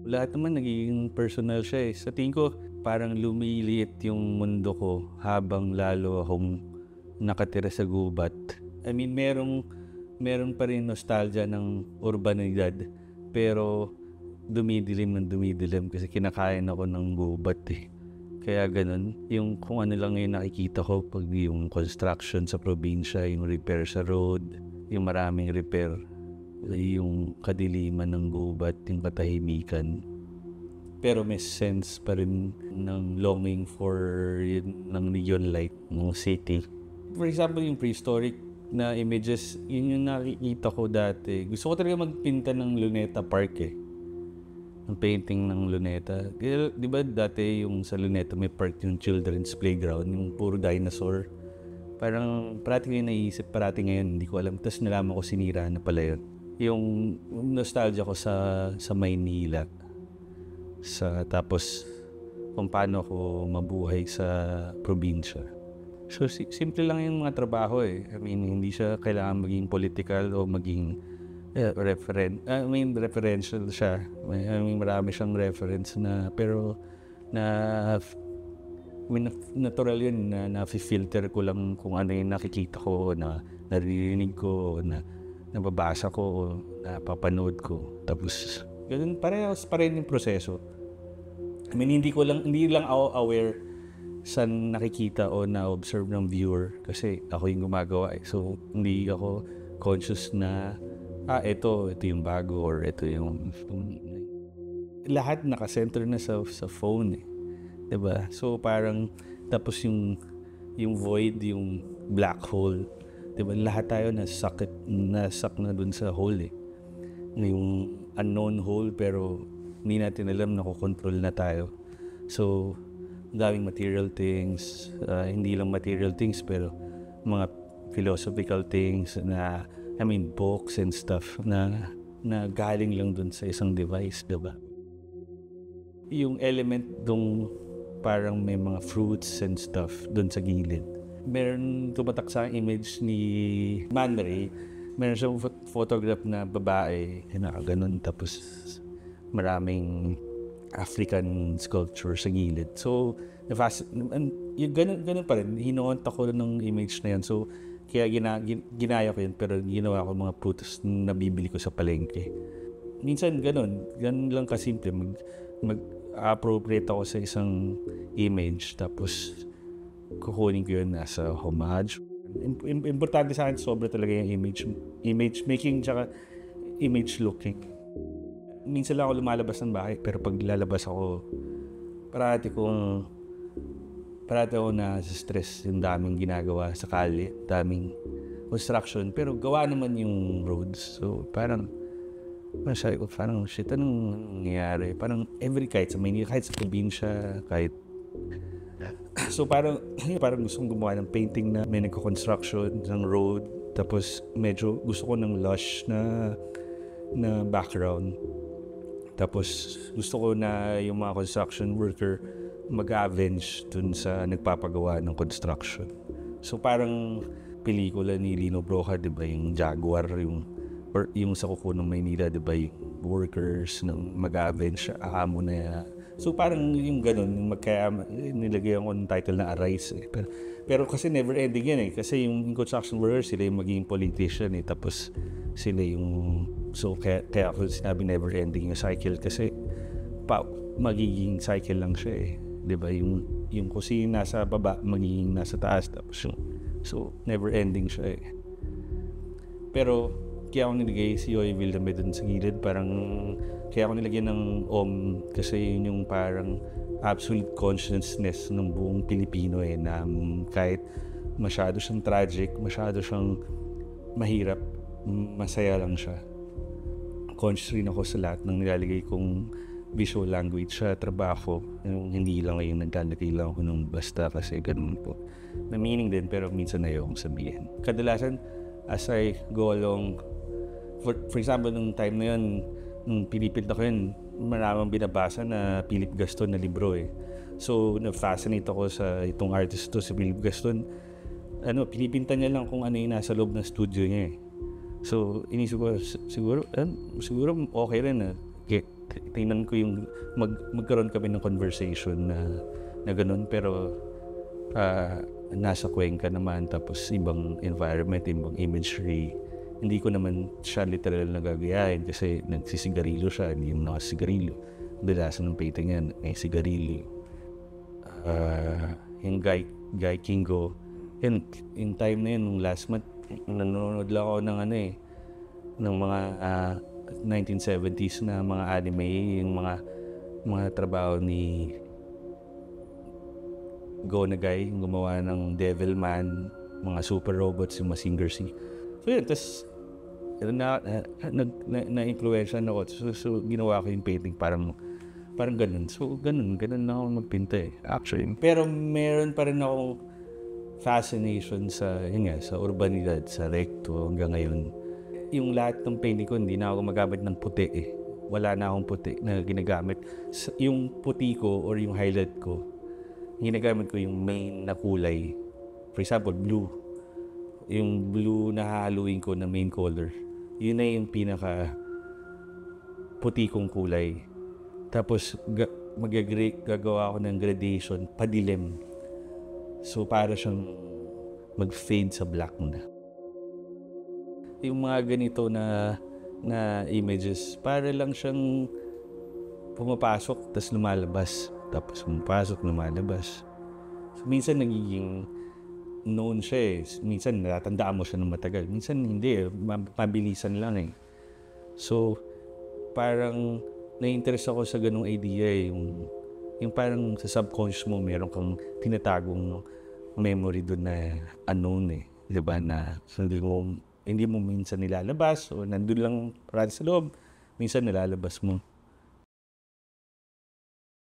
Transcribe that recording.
Lahat naman nagiging personal siya, eh. Sa tingin ko parang lumiliit yung mundo ko habang lalo akong nakatira sa gubat. I mean, meron pa rin nostalgia ng urbanidad, pero dumidilim kasi kinakain ako ng gubat, eh. Kaya gano'n, yung kung ano lang yung nakikita ko 'pag yung construction sa probinsya, yung repair sa road, yung maraming repair, yung kadiliman ng gubat, yung katahimikan. Pero may sense pa rin ng longing for ng neon light ng city. For example, yung prehistoric na images, yun yung nakikita ko dati. Gusto ko talaga magpinta ng Luneta Park, eh. Ang painting ng Luneta. Kaya, di ba dati yung sa Luneta may park yung children's playground, yung puro dinosaur. Parang parati ko yung naiisip, parati ngayon, hindi ko alam. Tapos nalaman ko sinira na pala yun. Yung nostalgia ko sa Maynila. Tapos kung paano ako mabuhay sa probinsya. So, simple lang yung mga trabaho, eh. I mean, hindi siya kailangan maging political o maging referential siya. I mean, marami siyang reference na, pero natural yun na na-filter ko lang kung ano yung nakikita ko, na naririnig ko, na nababasa ko, o napapanood ko. Tapos, ganun, parehas pa rin yung proseso. I mean, hindi lang ako aware sa nakikita o na-observe ng viewer kasi ako yung gumagawa, eh. So, hindi ako conscious na ito yung bago or ito yung lahat nakasenter na sa phone, eh. 'Di ba? So parang tapos yung void, yung black hole, 'di ba? Lahat tayo nasak na dun sa hole, eh. Yung unknown hole, pero hindi natin alam na kokontrol na tayo. So daming material things, hindi lang material things pero mga philosophical things na, I mean, books and stuff na galing lang dun sa isang device, diba? Yung element dong parang may mga fruits and stuff dun sa gilid. Meron tumatak sa image ni Man Ray. Meron siyang photograph na babae, nakaganon, tapos maraming African sculpture sa gilid. So, yung ganun pa rin, hinuont ako ng image na yan. So, kaya ginaya ko yun, pero ginawa ko mga prutas na nabibili ko sa palengke. Minsan ganun lang kasimple, mag-appropriate ako sa isang image, tapos kukunin ko yun nasa homage. Importante sa akin, sobra talaga yung image making tsaka image looking. Minsan lang ako lumalabas ng bahay, pero pag lalabas ako, parati ako na stress, yung daming ginagawa sa kalye, daming construction, pero gawa naman yung roads. So parang sabi ko, parang shit, anong nangyayari? Parang kahit sa Maynila, kahit sa probinsya, kahit so parang gustong gumawa ng painting na may nagko-construction ng road, tapos medyo gusto ko ng lush na background. Tapos gusto ko na yung mga construction worker mag-avenge dun sa nagpapagawa ng construction. So parang pelikula ni Lino Broja, di ba, yung Jaguar, yung sa kuko ng Maynila, di ba, yung workers ng mag-avenge amo na. So parang yung ganun, kaya nilagay ko ng title na Arise, eh. Pero kasi never ending yan, eh. Kasi yung construction workers, sila yung magiging politician, eh. Tapos sila yung, so kaya ako sinabi never ending yung cycle, kasi magiging cycle lang siya, eh. Diba, yung kusina nasa baba magiging nasa taas, tapos so never ending siya, eh. Pero kaya ako nilagay si Yoy Villame dun sa gilid, parang kaya ako nilagyan ng kasi yun yung parang absolute consciousness ng buong Pilipino, eh, na kahit masyado siyang tragic, masyado siyang mahirap, masaya lang siya. Conscious rin ako sa lahat ng nilalagay kong visual language sa trabaho. Hindi lang yung naglalagay lang ako ng basta kasi ganun po. Na meaning din, pero minsan ayokong sabihin. Kadalasan, as I go along, for example, nung time na yun, nung pinipit ako yun, maraming binabasa na Philip Gaston na libro, eh. So, na-fascinate ako sa itong artist to, si Philip Gaston. Pinipinta niya lang kung ano yung nasa loob ng studio niya, eh. So, inisip ko, siguro okay rin na tingnan ko yung magkaroon kami ng conversation na ganun, pero nasa Cuenca naman, tapos ibang environment, ibang imagery. Hindi ko naman siya literal na gagayahin kasi nagsisigarilyo siya, hindi yung nakasigarilyo. Dalasan ng painting yan, may sigarilyo. Yung Guy Kingo, yung time na yun, nung last month, nanonood lang ako ng ng mga 1970s na mga anime, yung mga trabaho ni Go Nagai, yung gumawa ng Devilman, mga super robots, yung Mazinger Z. So yun, tapos na-influensya ako. So ginawa ko yung painting parang ganun. So ganun na ako magpinta actually. Pero meron pa rin ako fascination sa urbanidad, sa recto hanggang ngayon. Yung lahat ng painting ko, hindi na ako gumagamit ng puti Wala na akong puti na ginagamit. Yung puti ko or yung highlight ko, ginagamit ko yung main na kulay. For example, blue. Yung blue na hahaluin ko na main color. Yun na yung pinaka puti kong kulay. Tapos gagawa ako ng gradation, padilim. So para siyang mag-fade sa black na. Yung mga ganito na images, para lang siyang pumapasok tapos lumalabas. Tapos pumapasok, lumalabas. So minsan nagiging known siya Minsan natatandaan mo siya ng matagal. Minsan hindi mabilisan lang So parang na-interest ako sa ganung idea yung parang sa subconscious mo meron kang tinatagong memory doon na unknown diba, na hindi mo minsan nilalabas o nandun lang parang sa loob, minsan nilalabas mo.